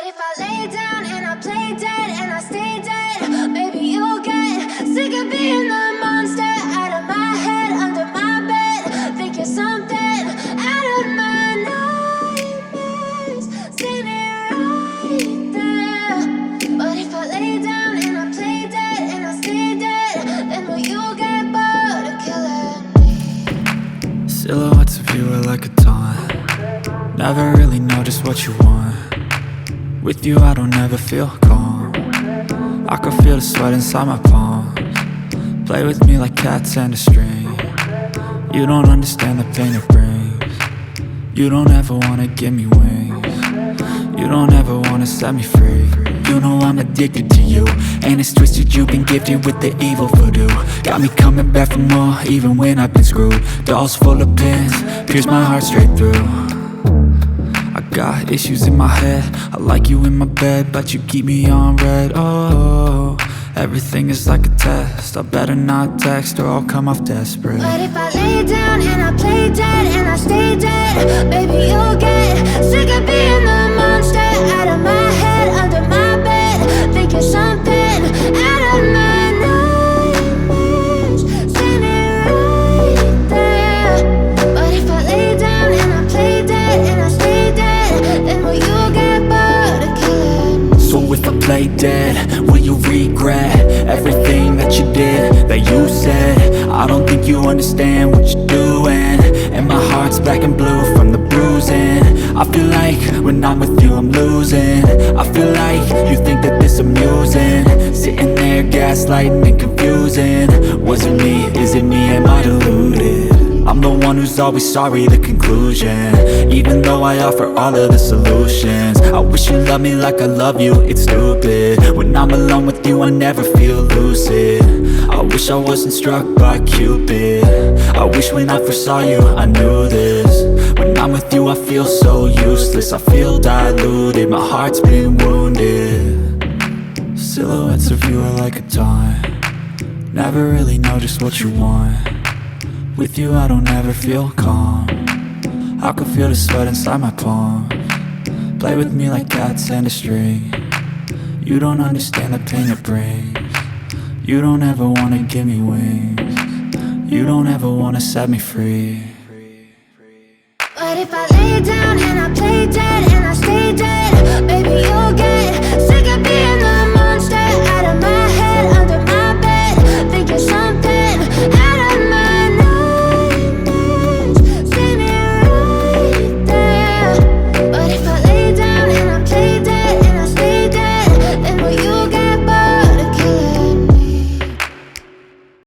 if I lay down and I play dead and I stay dead, maybe you'll get sick of being the monster out of my head, under my bed. Think you're something out of my nightmares, standing right there. But if I lay down and I play dead and I stay dead, then will you get bored of killing me? Silhouettes of you are like a taunt. Never really know just what you want. With you I don't ever feel calm. I can feel the sweat inside my palms. Play with me like cats and a string. You don't understand the pain it brings. You don't ever wanna give me wings. You don't ever wanna set me free. You know I'm addicted to you, and it's twisted, you've been gifted with the evil voodoo. Got me coming back for more, even when I've been screwed. Dolls full of pins, pierce my heart straight through. I got issues in my head, I like you in my bed, but you keep me on red. Oh, everything is like a test, I better not text or I'll come off desperate. But if I lay down and I play dead and I stay dead, baby you'll get sick of being the monster out of my head, under my bed. Think you're something out of my nightmares, standing right there. But if I lay down and I play dead and I stay dead, then will you get bored of killing me? So if I play dead, will you regret everything that you did, that you said? I don't think you understand what you're doing, and my heart's black and blue from the bruising. I feel like when I'm with you I'm losing. I feel like you think that this amusing, sitting there gaslighting and confusing. Was it me? Is it me? Am I deluded? I'm the one who's always sorry, the conclusion, even though I offer all of the solutions. I wish you loved me like I love you, it's stupid. When I'm alone with you I never feel lucid. I wish I wasn't struck by Cupid. I wish when I first saw you I knew this. When I'm with you I feel so useless, I feel diluted, my heart's been wounded. Silhouettes of you are like a taunt. Never really know just what you want. With you I don't ever feel calm. I can feel the sweat inside my palms. Play with me like cats and a string. You don't understand the pain it brings. You don't ever wanna give me wings. You don't ever wanna set me free. But if I lay down and I play dead and I stay dead,